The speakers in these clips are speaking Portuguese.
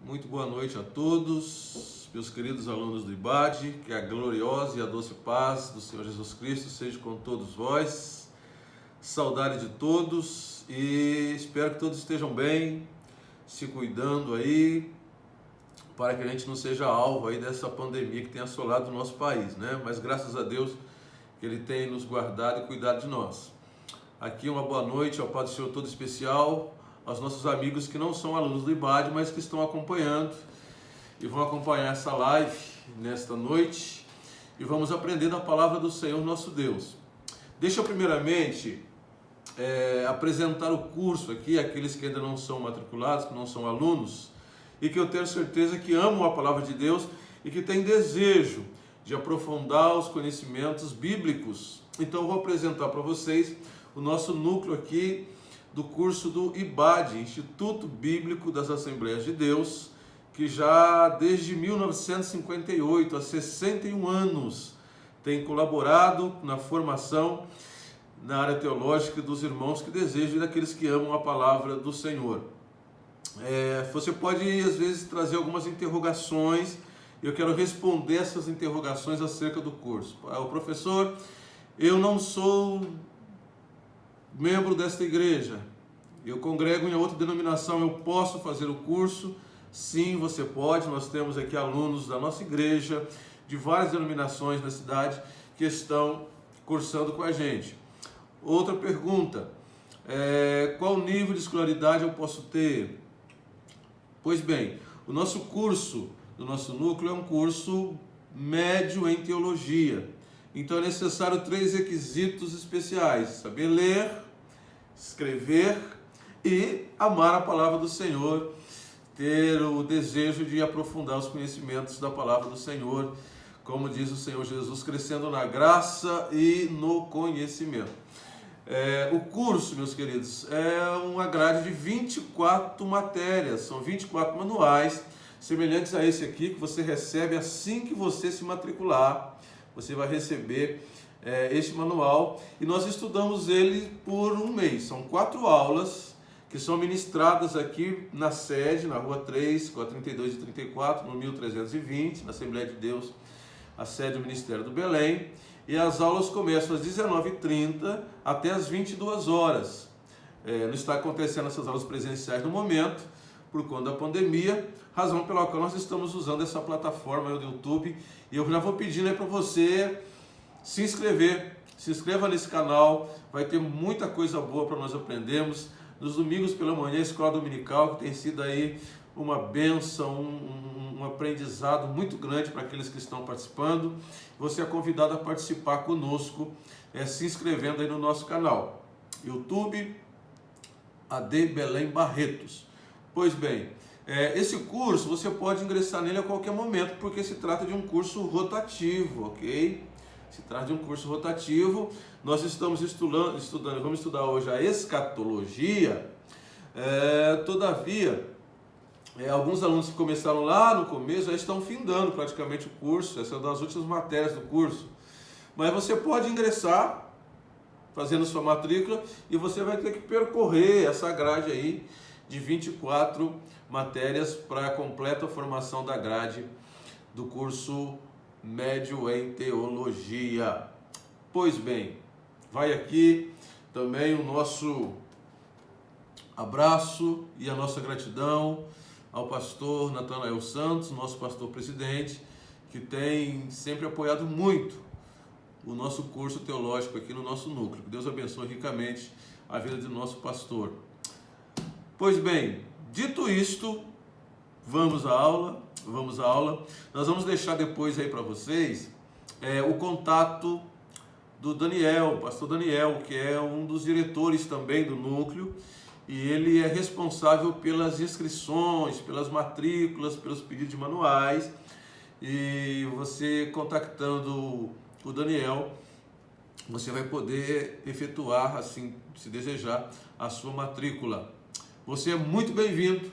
Muito boa noite a todos, meus queridos alunos do IBAD, que a gloriosa e a doce paz do Senhor Jesus Cristo seja com todos vós. Saudade de todos e espero que todos estejam bem, se cuidando aí, para que a gente não seja alvo aí dessa pandemia que tem assolado o nosso país, né? Mas graças a Deus que Ele tem nos guardado e cuidado de nós. Aqui uma boa noite ao Pai do Senhor todo especial, aos nossos amigos que não são alunos do IBAD, mas que estão acompanhando e vão acompanhar essa live nesta noite e vamos aprender da palavra do Senhor nosso Deus. Deixa eu primeiramente apresentar o curso aqui, aqueles que ainda não são matriculados, que não são alunos e que eu tenho certeza que amam a palavra de Deus e que têm desejo de aprofundar os conhecimentos bíblicos. Então eu vou apresentar para vocês o nosso núcleo aqui do curso do IBAD, Instituto Bíblico das Assembleias de Deus, que já desde 1958, há 61 anos, tem colaborado na formação na área teológica dos irmãos que desejam e daqueles que amam a palavra do Senhor. Você pode, às vezes, trazer algumas interrogações, e eu quero responder essas interrogações acerca do curso. O professor, eu não sou membro desta igreja, eu congrego em outra denominação, eu posso fazer o curso? Sim, você pode. Nós temos aqui alunos da nossa igreja, de várias denominações na cidade, que estão cursando com a gente. Outra pergunta, qual nível de escolaridade eu posso ter? Pois bem, o nosso curso, do nosso núcleo, é um curso médio em teologia. Então é necessário 3 requisitos especiais: saber ler, escrever e amar a palavra do Senhor, ter o desejo de aprofundar os conhecimentos da palavra do Senhor, como diz o Senhor Jesus, crescendo na graça e no conhecimento. O curso, meus queridos, é uma grade de 24 matérias, são 24 manuais, semelhantes a esse aqui, que você recebe assim que você se matricular. Você vai receber este manual e nós estudamos ele por um mês. São 4 aulas que são ministradas aqui na sede, na rua 3, com a 32 e 34, no 1320, na Assembleia de Deus, a sede do Ministério do Belém. E as aulas começam às 19h30 até às 22 horas. Não está acontecendo essas aulas presenciais no momento, por conta da pandemia, razão pela qual nós estamos usando essa plataforma do YouTube. E eu já vou pedindo aí para você se inscrever. Se inscreva nesse canal, vai ter muita coisa boa para nós aprendermos. Nos domingos pela manhã, a escola dominical, que tem sido aí uma bênção, um aprendizado muito grande para aqueles que estão participando. Você é convidado a participar conosco, se inscrevendo aí no nosso canal, YouTube AD Belém Barretos. Pois bem, esse curso você pode ingressar nele a qualquer momento, porque se trata de um curso rotativo, ok? Se trata de um curso rotativo. Nós estamos estudando, vamos estudar hoje a escatologia. Todavia, alguns alunos que começaram lá no começo já estão findando praticamente o curso. Essa é uma das últimas matérias do curso. Mas você pode ingressar fazendo sua matrícula e você vai ter que percorrer essa grade aí de 24 matérias para a completa formação da grade do curso médio em teologia. Pois bem, vai aqui também o nosso abraço e a nossa gratidão ao pastor Natanael Santos, nosso pastor presidente, que tem sempre apoiado muito o nosso curso teológico aqui no nosso núcleo. Que Deus abençoe ricamente a vida do nosso pastor. Pois bem, dito isto, vamos à aula. Nós vamos deixar depois aí para vocês o contato do Daniel, o pastor Daniel, que é um dos diretores também do núcleo, e ele é responsável pelas inscrições, pelas matrículas, pelos pedidos de manuais. E você contactando o Daniel, você vai poder efetuar, assim, se desejar, a sua matrícula. Você é muito bem-vindo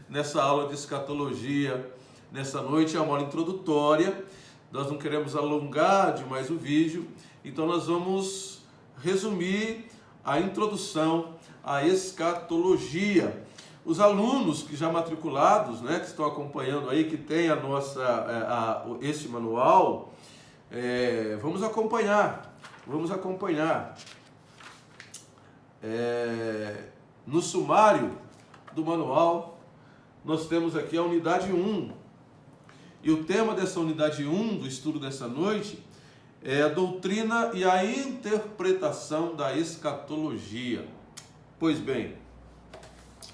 nessa aula de escatologia. Nessa noite é uma aula introdutória, nós não queremos alongar demais o vídeo, então nós vamos resumir a introdução à escatologia. os alunos que já matriculados, né, que estão acompanhando aí, que tem esse manual, vamos acompanhar. No sumário do manual, nós temos aqui a unidade 1. E o tema dessa unidade 1, do estudo dessa noite, é a doutrina e a interpretação da escatologia. Pois bem,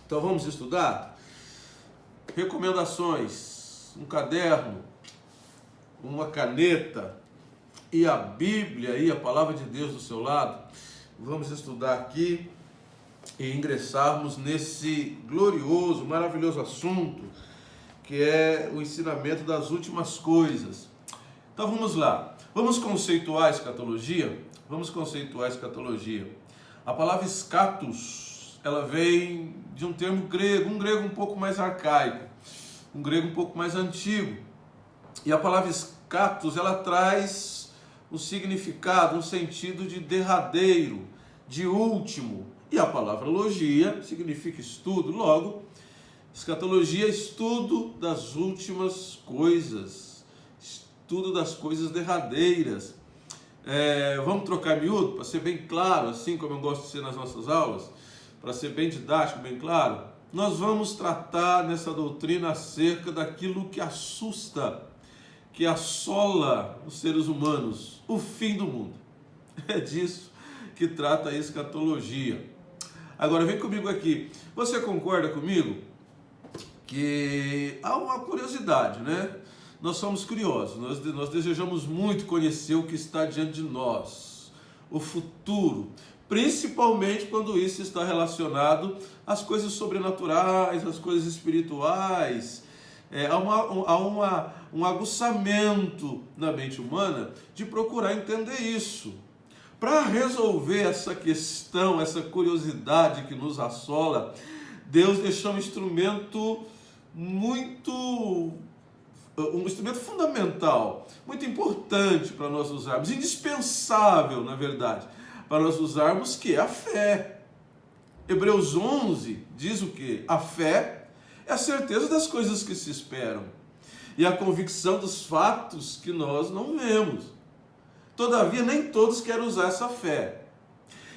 então vamos estudar? Recomendações: um caderno, uma caneta e a Bíblia e a Palavra de Deus do seu lado. Vamos estudar aqui e ingressarmos nesse glorioso, maravilhoso assunto que é o ensinamento das últimas coisas. Então vamos lá, vamos conceituar a escatologia? A palavra escatos, ela vem de um termo grego, um grego um pouco mais arcaico, um grego um pouco mais antigo. E a palavra escatos, ela traz um significado, um sentido de derradeiro, de último. E a palavra logia significa estudo, logo, escatologia é estudo das últimas coisas, estudo das coisas derradeiras. Vamos trocar miúdo, para ser bem claro, assim como eu gosto de ser nas nossas aulas, para ser bem didático, bem claro. Nós vamos tratar nessa doutrina acerca daquilo que assusta, que assola os seres humanos, o fim do mundo. É disso que trata a escatologia. Agora vem comigo aqui, você concorda comigo que há uma curiosidade, né? Nós somos curiosos, nós desejamos muito conhecer o que está diante de nós, o futuro, principalmente quando isso está relacionado às coisas sobrenaturais, às coisas espirituais. Há um aguçamento na mente humana de procurar entender isso. Para resolver essa questão, essa curiosidade que nos assola, Deus deixou um instrumento fundamental, muito importante para nós usarmos, indispensável, na verdade, para nós usarmos, que é a fé. Hebreus 11 diz o quê? A fé é a certeza das coisas que se esperam e a convicção dos fatos que nós não vemos. Todavia, nem todos querem usar essa fé.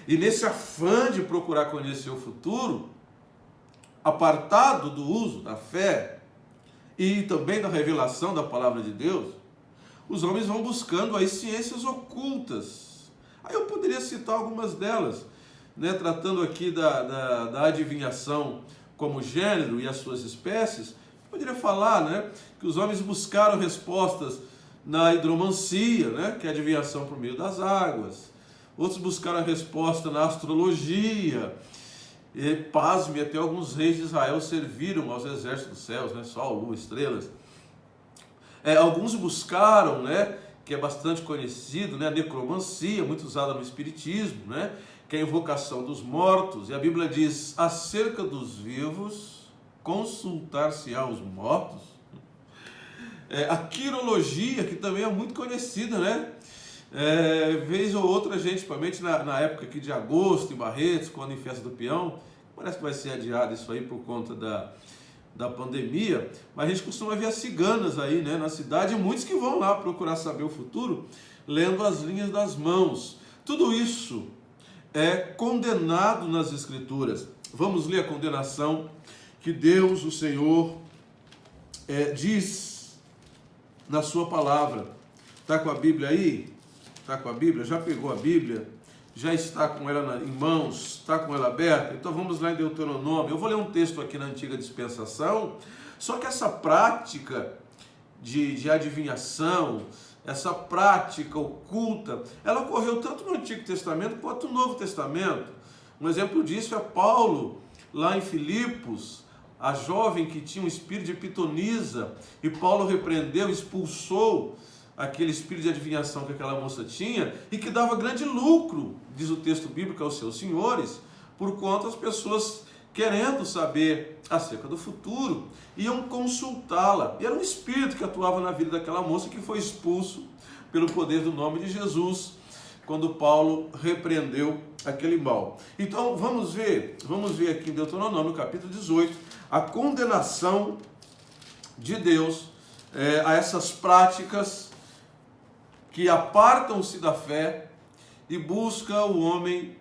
E nesse afã de procurar conhecer o futuro, apartado do uso da fé e também da revelação da palavra de Deus, os homens vão buscando aí ciências ocultas. Aí eu poderia citar algumas delas, né, tratando aqui da adivinhação como gênero e as suas espécies. Eu poderia falar, né, que os homens buscaram respostas na hidromancia, né, que é a adivinhação por meio das águas. Outros buscaram a resposta na astrologia. E, pasme, até alguns reis de Israel serviram aos exércitos dos céus, né? Sol, lua, estrelas. Alguns buscaram, né, que é bastante conhecido, né, a necromancia, muito usada no espiritismo, né, que é a invocação dos mortos. E a Bíblia diz, acerca dos vivos, consultar-se-á os mortos. A quirologia, que também é muito conhecida, né? Vez ou outra, gente, principalmente na época aqui de agosto, em Barretos, quando em Festa do Peão, parece que vai ser adiado isso aí por conta da pandemia, mas a gente costuma ver as ciganas aí, né, na cidade, e muitos que vão lá procurar saber o futuro, lendo as linhas das mãos. Tudo isso é condenado nas Escrituras. Vamos ler a condenação que Deus, o Senhor, diz na sua palavra. Está com a Bíblia aí? Está com a Bíblia? Já pegou a Bíblia? Já está com ela em mãos? Está com ela aberta? Então vamos lá em Deuteronômio. Eu vou ler um texto aqui na Antiga Dispensação, só que essa prática de adivinhação, essa prática oculta, ela ocorreu tanto no Antigo Testamento quanto no Novo Testamento. Um exemplo disso é Paulo, lá em Filipos, a jovem que tinha um espírito de pitonisa, e Paulo repreendeu, expulsou aquele espírito de adivinhação que aquela moça tinha, e que dava grande lucro, diz o texto bíblico, aos seus senhores, por conta das pessoas querendo saber acerca do futuro, iam consultá-la. E era um espírito que atuava na vida daquela moça, que foi expulso pelo poder do nome de Jesus, quando Paulo repreendeu aquele mal. Então vamos ver aqui em Deuteronômio, capítulo 18, a condenação de Deus a essas práticas que apartam-se da fé e busca o homem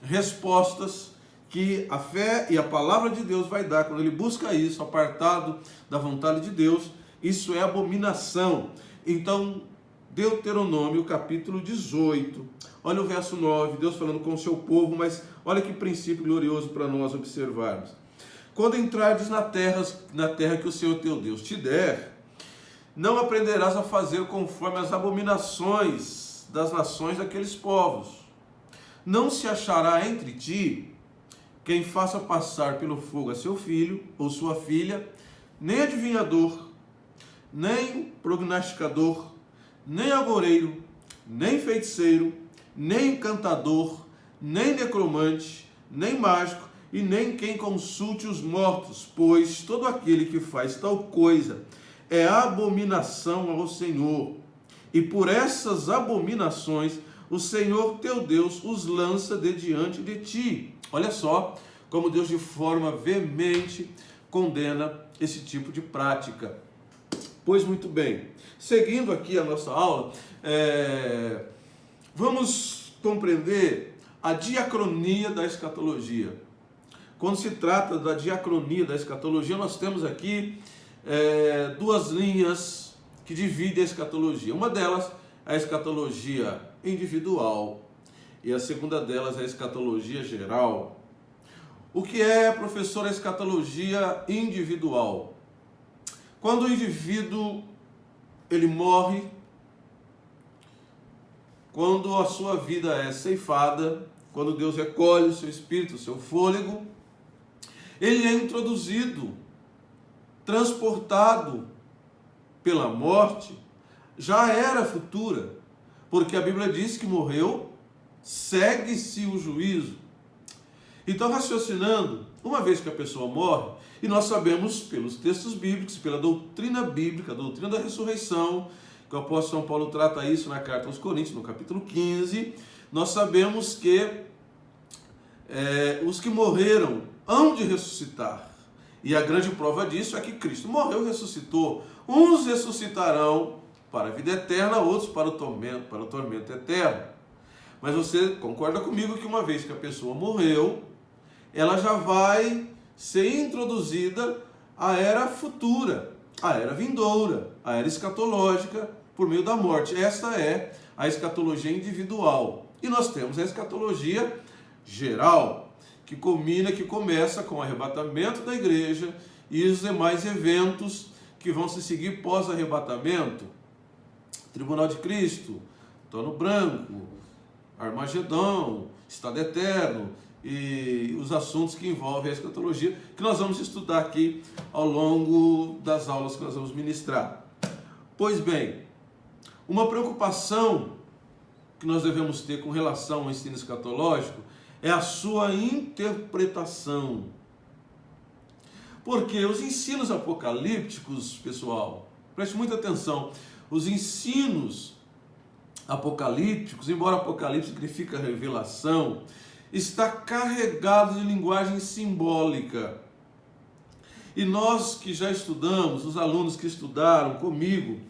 respostas que a fé e a palavra de Deus vai dar. Quando ele busca isso, apartado da vontade de Deus, isso é abominação. Então, Deuteronômio capítulo 18, olha o verso 9, Deus falando com o seu povo, mas olha que princípio glorioso para nós observarmos. Quando entrardes na terra que o Senhor teu Deus te der, não aprenderás a fazer conforme as abominações das nações daqueles povos. Não se achará entre ti quem faça passar pelo fogo a seu filho ou sua filha, nem adivinhador, nem prognosticador, nem agoureiro, nem feiticeiro, nem encantador, nem necromante, nem mágico, e nem quem consulte os mortos, pois todo aquele que faz tal coisa é abominação ao Senhor. E por essas abominações o Senhor teu Deus os lança de diante de ti. Olha só como Deus de forma veemente condena esse tipo de prática. Pois muito bem, seguindo aqui a nossa aula, vamos compreender a diacronia da escatologia. Quando se trata da diacronia da escatologia, nós temos aqui duas linhas que dividem a escatologia. Uma delas é a escatologia individual e a segunda delas é a escatologia geral. O que é, professor, a escatologia individual? Quando o indivíduo ele morre, quando a sua vida é ceifada, quando Deus recolhe o seu espírito, o seu fôlego, ele é introduzido, transportado pela morte, já era futura, porque a Bíblia diz que morreu, segue-se o juízo. Então, raciocinando, uma vez que a pessoa morre, e nós sabemos pelos textos bíblicos, pela doutrina bíblica, a doutrina da ressurreição, que o apóstolo São Paulo trata isso na carta aos Coríntios, no capítulo 15, nós sabemos que os que morreram hão de ressuscitar. E a grande prova disso é que Cristo morreu e ressuscitou. Uns ressuscitarão para a vida eterna, outros para o tormento eterno. Mas você concorda comigo que uma vez que a pessoa morreu, ela já vai ser introduzida à era futura, à era vindoura, à era escatológica por meio da morte. Essa é a escatologia individual. E nós temos a escatologia geral, que começa com o arrebatamento da igreja e os demais eventos que vão se seguir pós-arrebatamento. Tribunal de Cristo, Trono Branco, Armagedão, Estado Eterno e os assuntos que envolvem a escatologia, que nós vamos estudar aqui ao longo das aulas que nós vamos ministrar. Pois bem, uma preocupação que nós devemos ter com relação ao ensino escatológico é a sua interpretação. Porque os ensinos apocalípticos, pessoal, preste muita atenção, os ensinos apocalípticos, embora apocalipse significa revelação, está carregado de linguagem simbólica. E nós que já estudamos, os alunos que estudaram comigo,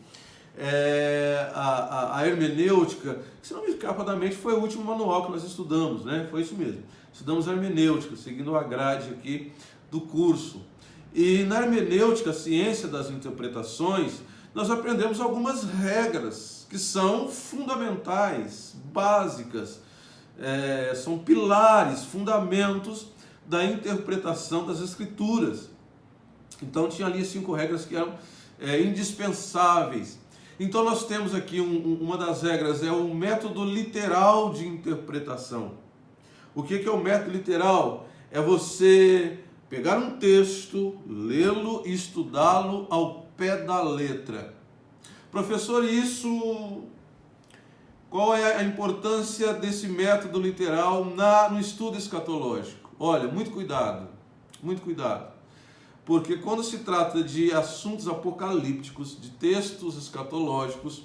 a hermenêutica, se não me escapa da mente, foi o último manual que nós estudamos, né? Foi isso mesmo. Estudamos a hermenêutica, seguindo a grade aqui do curso. E na hermenêutica, a ciência das interpretações, nós aprendemos algumas regras que são fundamentais, básicas, são pilares, fundamentos da interpretação das Escrituras. Então tinha ali 5 regras que eram indispensáveis. Então nós temos aqui uma das regras, é o método literal de interpretação. O que é o método literal? É você pegar um texto, lê-lo e estudá-lo ao pé da letra. Professor, qual é a importância desse método literal no estudo escatológico? Olha, muito cuidado, muito cuidado. Porque quando se trata de assuntos apocalípticos, de textos escatológicos,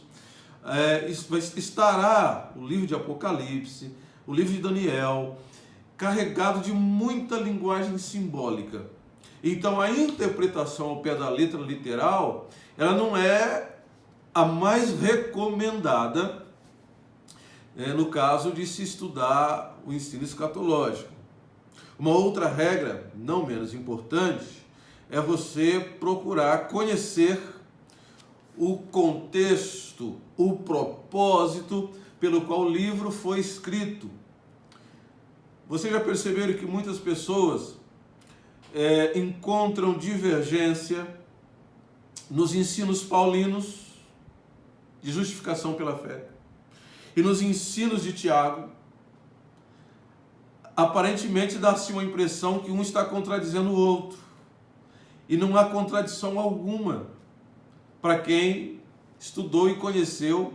estará o livro de Apocalipse, o livro de Daniel, carregado de muita linguagem simbólica. Então a interpretação ao pé da letra literal, ela não é a mais recomendada no caso de se estudar o ensino escatológico. Uma outra regra, não menos importante, é você procurar conhecer o contexto, o propósito pelo qual o livro foi escrito. Vocês já perceberam que muitas pessoas encontram divergência nos ensinos paulinos de justificação pela fé e nos ensinos de Tiago? Aparentemente dá-se uma impressão que um está contradizendo o outro, e não há contradição alguma para quem estudou e conheceu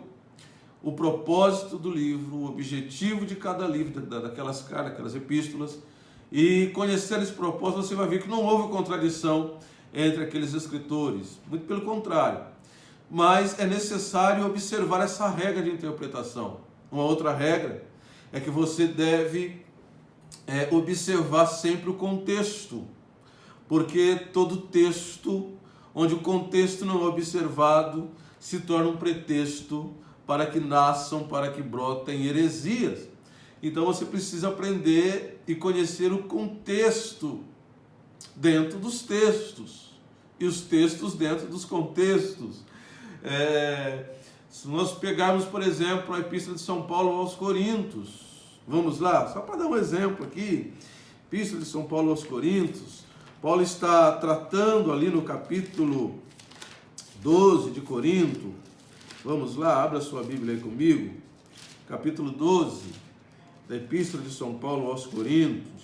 o propósito do livro, o objetivo de cada livro, daquelas cartas, daquelas epístolas. E conhecer esse propósito, você vai ver que não houve contradição entre aqueles escritores, muito pelo contrário. Mas é necessário observar essa regra de interpretação. Uma outra regra é que você deve observar sempre o contexto, porque todo texto onde o contexto não é observado se torna um pretexto para que nasçam, para que brotem heresias. Então você precisa aprender e conhecer o contexto dentro dos textos e os textos dentro dos contextos. Se nós pegarmos, por exemplo, a Epístola de São Paulo aos Coríntios, vamos lá, só para dar um exemplo aqui, Epístola de São Paulo aos Coríntios, Paulo está tratando ali no capítulo 12 de Corinto. Vamos lá, abra sua Bíblia aí comigo, capítulo 12 da Epístola de São Paulo aos Coríntios.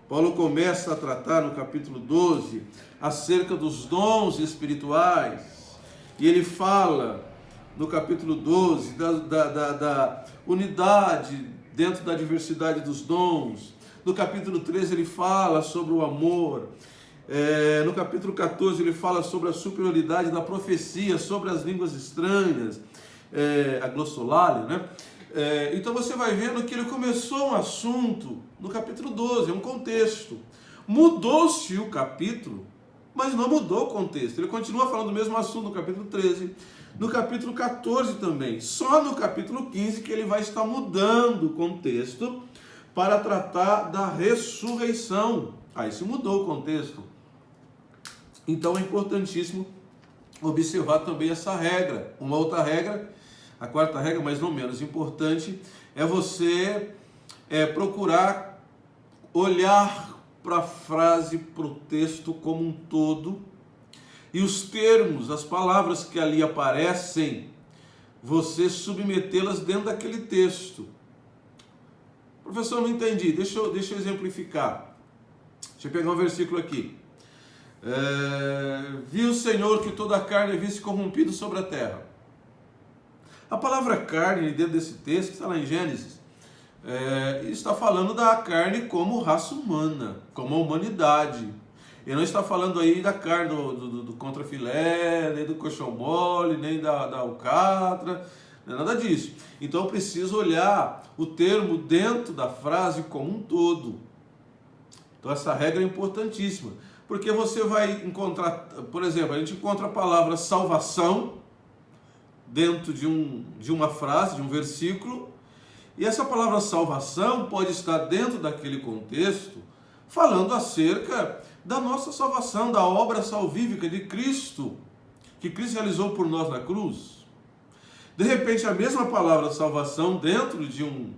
Paulo começa a tratar no capítulo 12 acerca dos dons espirituais, e ele fala no capítulo 12 da unidade dentro da diversidade dos dons. No capítulo 13 ele fala sobre o amor. No capítulo 14 ele fala sobre a superioridade da profecia, sobre as línguas estranhas, a glossolalia, né? Então você vai vendo que ele começou um assunto no capítulo 12, é um contexto. Mudou-se o capítulo, mas não mudou o contexto. Ele continua falando do mesmo assunto no capítulo 13, no capítulo 14 também. Só no capítulo 15 que ele vai estar mudando o contexto para tratar da ressurreição. Aí se mudou o contexto. Então é importantíssimo observar também essa regra. Uma outra regra, a quarta regra, mas não menos importante, é você procurar olhar para a frase, para o texto como um todo, e os termos, as palavras que ali aparecem, você submetê-las dentro daquele texto. Professor, não entendi, deixa eu exemplificar. Deixa eu pegar um versículo aqui. Viu o Senhor que toda a carne havia se corrompido sobre a terra. A palavra carne, dentro desse texto, está lá em Gênesis, está falando da carne como raça humana, como a humanidade. Ele não está falando aí da carne do contrafilé, nem do coxão mole, nem da alcatra, não é nada disso. Então eu preciso olhar o termo dentro da frase como um todo. Então essa regra é importantíssima, porque você vai encontrar, por exemplo, a gente encontra a palavra salvação dentro de uma frase, de um versículo, e essa palavra salvação pode estar dentro daquele contexto falando acerca da nossa salvação, da obra salvífica de Cristo, que Cristo realizou por nós na cruz. De repente, a mesma palavra salvação dentro de um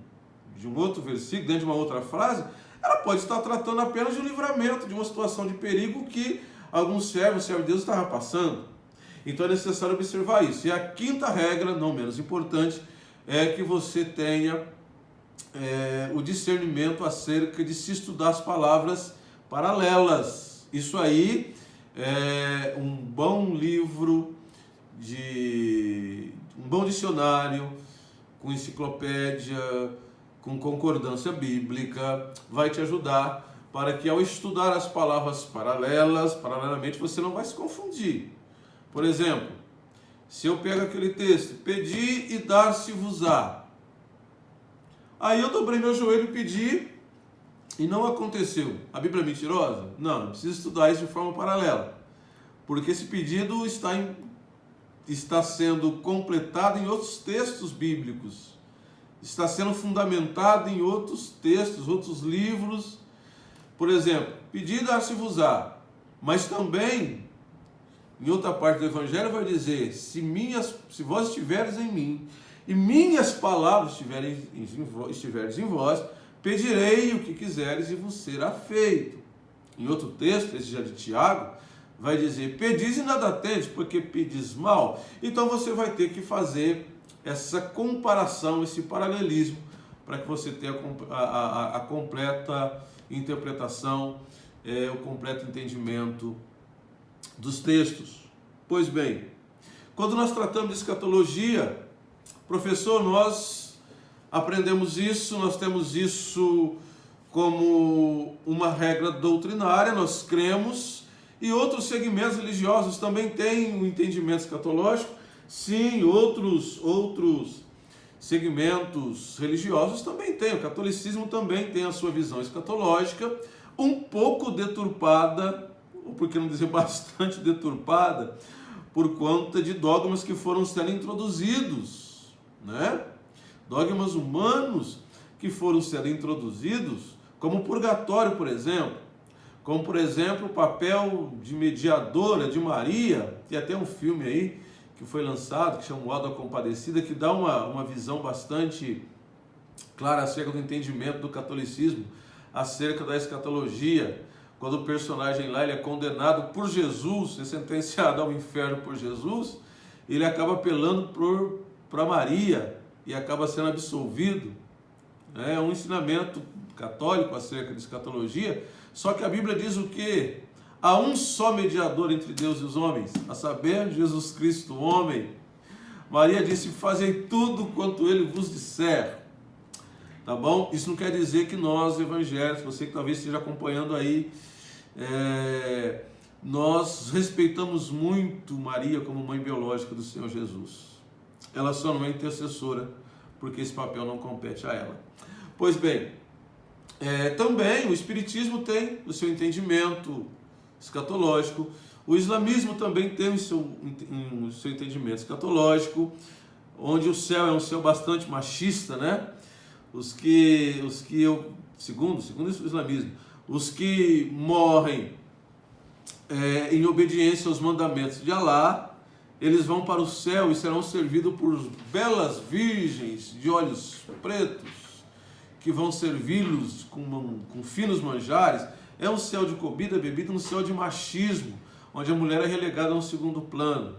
outro versículo, dentro de uma outra frase, ela pode estar tratando apenas de um livramento, de uma situação de perigo que algum servo de Deus estava passando. Então é necessário observar isso. E a quinta regra, não menos importante, é que você tenha o discernimento acerca de se estudar as palavras paralelas. Isso aí é um bom livro, um bom dicionário, com enciclopédia, com concordância bíblica, vai te ajudar para que ao estudar as palavras paralelamente, você não vai se confundir. Por exemplo, se eu pego aquele texto, pedi e dar-se-vos-á, aí eu dobrei meu joelho e pedi, e não aconteceu, a Bíblia é mentirosa? Não, precisa estudar isso de forma paralela, porque esse pedido está sendo completado em outros textos bíblicos, está sendo fundamentado em outros textos, outros livros. Por exemplo, pedido dar-se-vos-á, mas também em outra parte do Evangelho vai dizer: se vós estiveres em mim e minhas palavras estiveres em vós, pedirei o que quiseres e vos será feito. Em outro texto, esse já de Tiago, vai dizer: pedis e nada tendes, porque pedis mal. Então você vai ter que fazer essa comparação, esse paralelismo, para que você tenha a completa interpretação, o completo entendimento dos textos. Pois bem, quando nós tratamos de escatologia, professor, nós aprendemos isso, nós temos isso como uma regra doutrinária, nós cremos, e outros segmentos religiosos também têm o entendimento escatológico. Sim, outros segmentos religiosos também têm. O catolicismo também tem a sua visão escatológica, um pouco deturpada, ou por que não dizer bastante deturpada, por conta de dogmas que foram sendo introduzidos, né? Dogmas humanos que foram sendo introduzidos, como o purgatório, por exemplo. Como, por exemplo, o papel de mediadora de Maria. Tem até um filme aí que foi lançado, que chama O Auto da Compadecida, que dá uma visão bastante clara acerca do entendimento do catolicismo, acerca da escatologia, quando o personagem lá ele é condenado por Jesus, é sentenciado ao inferno por Jesus, ele acaba apelando para Maria e acaba sendo absolvido. É um ensinamento católico acerca de escatologia, só que a Bíblia diz o quê? Há um só mediador entre Deus e os homens, a saber, Jesus Cristo, homem. Maria disse: fazei tudo quanto ele vos disser. Tá bom? Isso não quer dizer que nós, evangélicos, você que talvez esteja acompanhando aí, nós respeitamos muito Maria como mãe biológica do Senhor Jesus. Ela só não é intercessora, porque esse papel não compete a ela. Pois bem, também o Espiritismo tem o seu entendimento escatológico, o islamismo também tem o seu entendimento escatológico, onde o céu é um céu bastante machista, né? Segundo o islamismo, os que morrem em obediência aos mandamentos de Alá, eles vão para o céu e serão servidos por belas virgens de olhos pretos, que vão servi-los com finos manjares. É um céu de comida, bebida, um céu de machismo, onde a mulher é relegada a um segundo plano.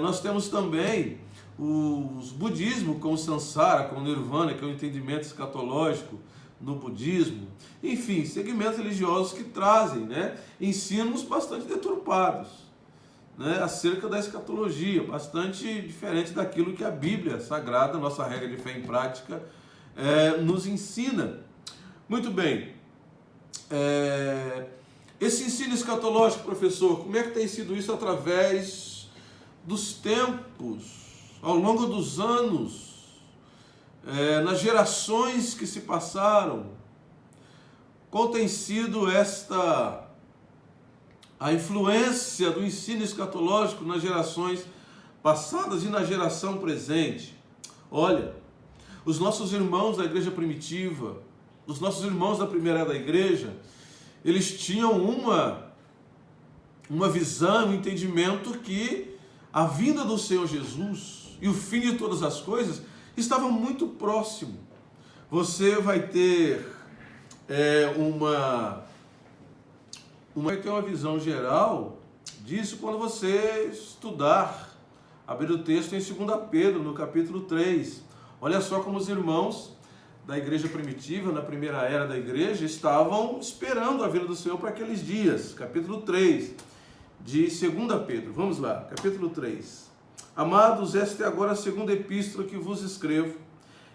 Nós temos também os budismo com o Sansara, com o Nirvana, que é o entendimento escatológico no budismo. Enfim, segmentos religiosos que trazem, né, ensinos bastante deturpados, né, acerca da escatologia, bastante diferente daquilo que a Bíblia Sagrada, nossa regra de fé em prática, nos ensina. Muito bem. Esse ensino escatológico, professor, como é que tem sido isso através dos tempos, ao longo dos anos, nas gerações que se passaram? Qual tem sido a influência do ensino escatológico nas gerações passadas e na geração presente? Olha, os nossos irmãos da igreja primitiva, os nossos irmãos da primeira era da igreja, eles tinham uma visão, um entendimento que a vinda do Senhor Jesus e o fim de todas as coisas estavam muito próximo. Você vai ter uma visão geral disso quando você estudar, abrir o texto em 2 Pedro, no capítulo 3. Olha só como os irmãos da igreja primitiva, na primeira era da igreja, estavam esperando a vinda do Senhor para aqueles dias. Capítulo 3 de 2 Pedro. Vamos lá, capítulo 3. Amados, esta é agora a segunda epístola que vos escrevo.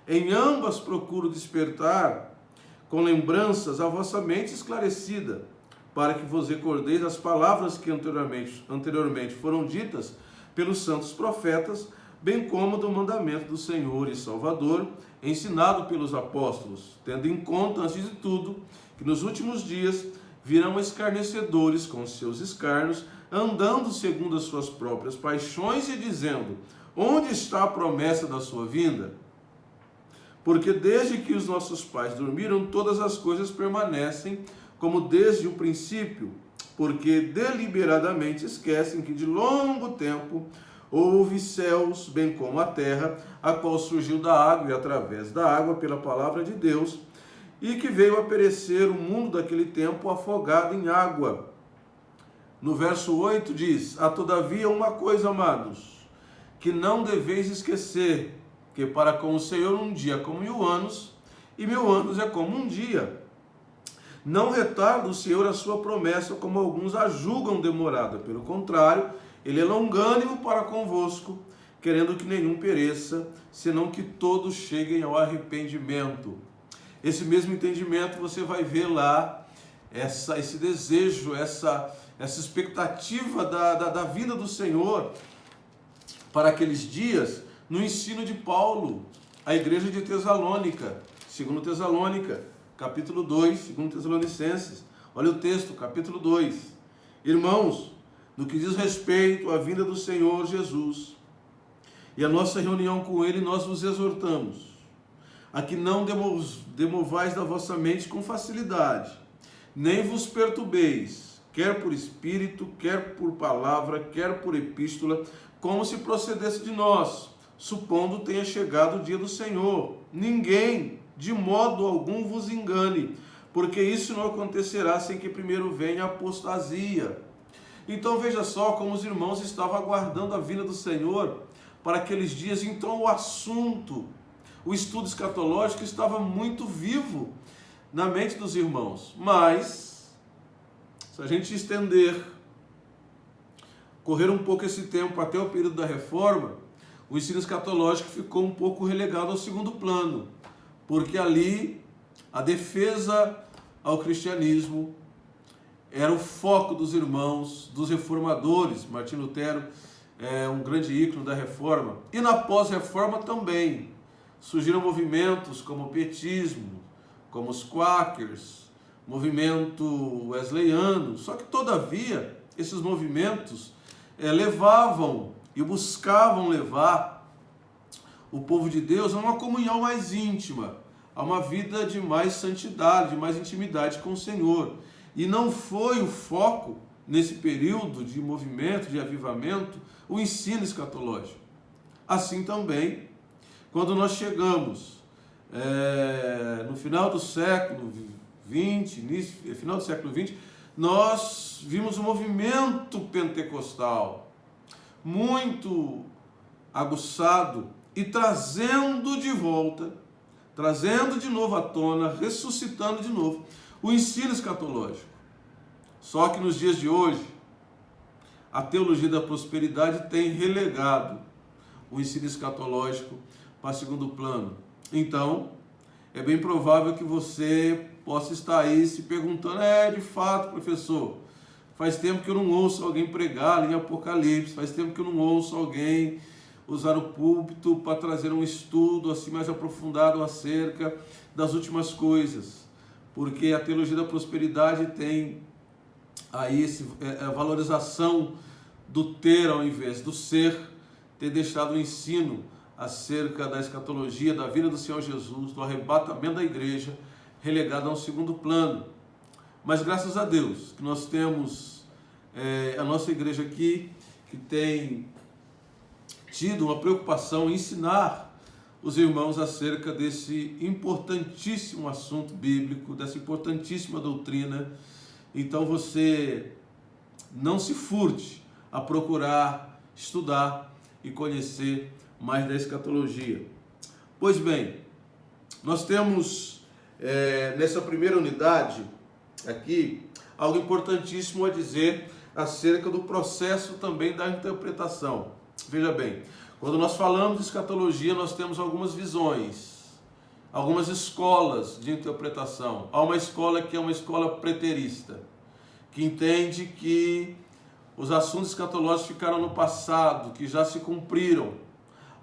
Em ambas procuro despertar com lembranças a vossa mente esclarecida, para que vos recordeis as palavras que anteriormente foram ditas pelos santos profetas, bem como do mandamento do Senhor e Salvador, ensinado pelos apóstolos, tendo em conta, antes de tudo, que nos últimos dias virão escarnecedores com seus escárnios, andando segundo as suas próprias paixões e dizendo: onde está a promessa da sua vinda? Porque desde que os nossos pais dormiram, todas as coisas permanecem como desde o princípio, porque deliberadamente esquecem que de longo tempo houve céus, bem como a terra, a qual surgiu da água e através da água pela palavra de Deus, e que veio a perecer o mundo daquele tempo afogado em água. No verso 8 diz: há todavia uma coisa, amados, que não deveis esquecer, que para com o Senhor um dia é como 1000 anos, e 1000 anos é como um dia. Não retarda o Senhor a sua promessa, como alguns a julgam demorada. Pelo contrário, ele é longânimo para convosco, querendo que nenhum pereça, senão que todos cheguem ao arrependimento. Esse mesmo entendimento você vai ver lá, esse desejo, essa expectativa da vinda do Senhor para aqueles dias, no ensino de Paulo, à igreja de Tessalônica, 2 Tessalônica, capítulo 2, 2 Tessalonicenses. Olha o texto, capítulo 2. Irmãos, no que diz respeito à vinda do Senhor Jesus e a nossa reunião com Ele, nós vos exortamos a que não demovais da vossa mente com facilidade, nem vos perturbeis, quer por espírito, quer por palavra, quer por epístola, como se procedesse de nós, supondo tenha chegado o dia do Senhor. Ninguém, de modo algum, vos engane, porque isso não acontecerá sem que primeiro venha a apostasia. Então veja só como os irmãos estavam aguardando a vinda do Senhor para aqueles dias. Então o assunto, o estudo escatológico estava muito vivo na mente dos irmãos. Mas, se a gente estender, correr um pouco esse tempo até o período da Reforma, o ensino escatológico ficou um pouco relegado ao segundo plano, porque ali a defesa ao cristianismo era o foco dos irmãos, dos reformadores. Martim Lutero é um grande ícone da Reforma. E na pós-reforma também surgiram movimentos como o pietismo, como os quakers, movimento wesleyano. Só que, todavia, esses movimentos levavam e buscavam levar o povo de Deus a uma comunhão mais íntima, a uma vida de mais santidade, de mais intimidade com o Senhor. E não foi o foco, nesse período de movimento, de avivamento, o ensino escatológico. Assim também, quando nós chegamos no final do século XX, final do século XX, nós vimos um movimento pentecostal muito aguçado e trazendo de volta, trazendo de novo à tona, ressuscitando de novo o ensino escatológico. Só que nos dias de hoje, a teologia da prosperidade tem relegado o ensino escatológico para segundo plano. Então, é bem provável que você possa estar aí se perguntando: de fato, professor, faz tempo que eu não ouço alguém pregar em Apocalipse, faz tempo que eu não ouço alguém usar o púlpito para trazer um estudo assim mais aprofundado acerca das últimas coisas, porque a teologia da prosperidade tem aí a valorização do ter ao invés do ser, ter deixado o ensino acerca da escatologia, da vinda do Senhor Jesus, do arrebatamento da igreja, relegado a um segundo plano. Mas graças a Deus que nós temos a nossa igreja aqui, que tem tido uma preocupação em ensinar os irmãos acerca desse importantíssimo assunto bíblico, dessa importantíssima doutrina. Então você não se furte a procurar estudar e conhecer mais da escatologia. Pois bem, nós temos nessa primeira unidade aqui algo importantíssimo a dizer acerca do processo também da interpretação. Veja bem, quando nós falamos de escatologia, nós temos algumas visões, algumas escolas de interpretação. Há uma escola que é uma escola preterista, que entende que os assuntos escatológicos ficaram no passado, que já se cumpriram.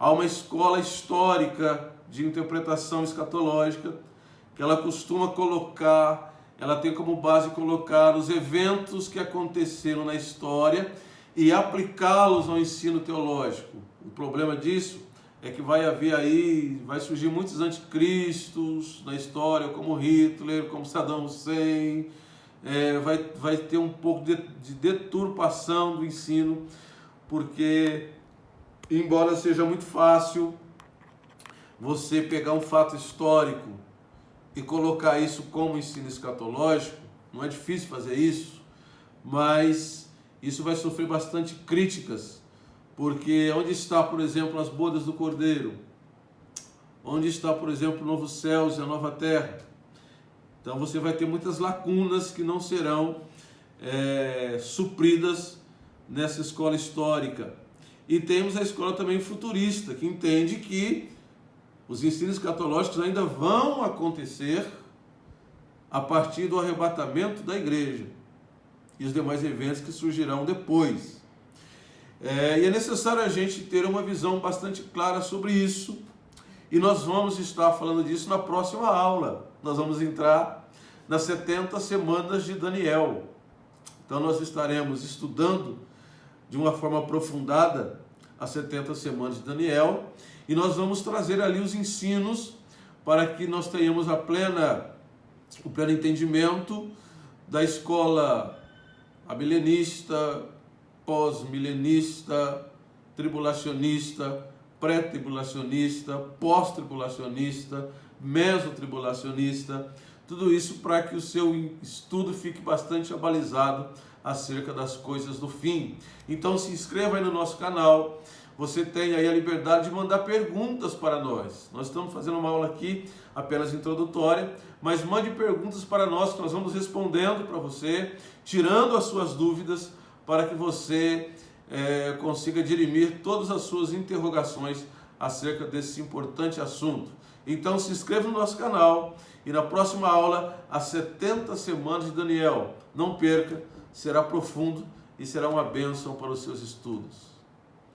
Há uma escola histórica de interpretação escatológica que ela costuma colocar, ela tem como base colocar os eventos que aconteceram na história e aplicá-los ao ensino teológico. O problema disso é que vai surgir muitos anticristos na história, como Hitler, como Saddam Hussein, vai ter um pouco de deturpação do ensino, porque, embora seja muito fácil você pegar um fato histórico e colocar isso como ensino escatológico, não é difícil fazer isso, mas isso vai sofrer bastante críticas, porque onde está, por exemplo, as bodas do Cordeiro? Onde está, por exemplo, o novo céus e a nova terra? Então você vai ter muitas lacunas que não serão supridas nessa escola histórica. E temos a escola também futurista, que entende que os ensinos escatológicos ainda vão acontecer a partir do arrebatamento da igreja e os demais eventos que surgirão depois. E é necessário a gente ter uma visão bastante clara sobre isso, e nós vamos estar falando disso na próxima aula. Nós vamos entrar nas 70 semanas de Daniel. Então nós estaremos estudando de uma forma aprofundada as 70 semanas de Daniel, e nós vamos trazer ali os ensinos para que nós tenhamos o pleno entendimento da escola amilenista, pós-milenista, tribulacionista, pré-tribulacionista, pós-tribulacionista, mesotribulacionista, tudo isso para que o seu estudo fique bastante abalizado acerca das coisas do fim. Então se inscreva aí no nosso canal, você tem aí a liberdade de mandar perguntas para nós. Nós estamos fazendo uma aula aqui apenas introdutória, mas mande perguntas para nós que nós vamos respondendo para você, tirando as suas dúvidas, para que você consiga dirimir todas as suas interrogações acerca desse importante assunto. Então se inscreva no nosso canal e na próxima aula, as 70 semanas de Daniel. Não perca, será profundo e será uma bênção para os seus estudos.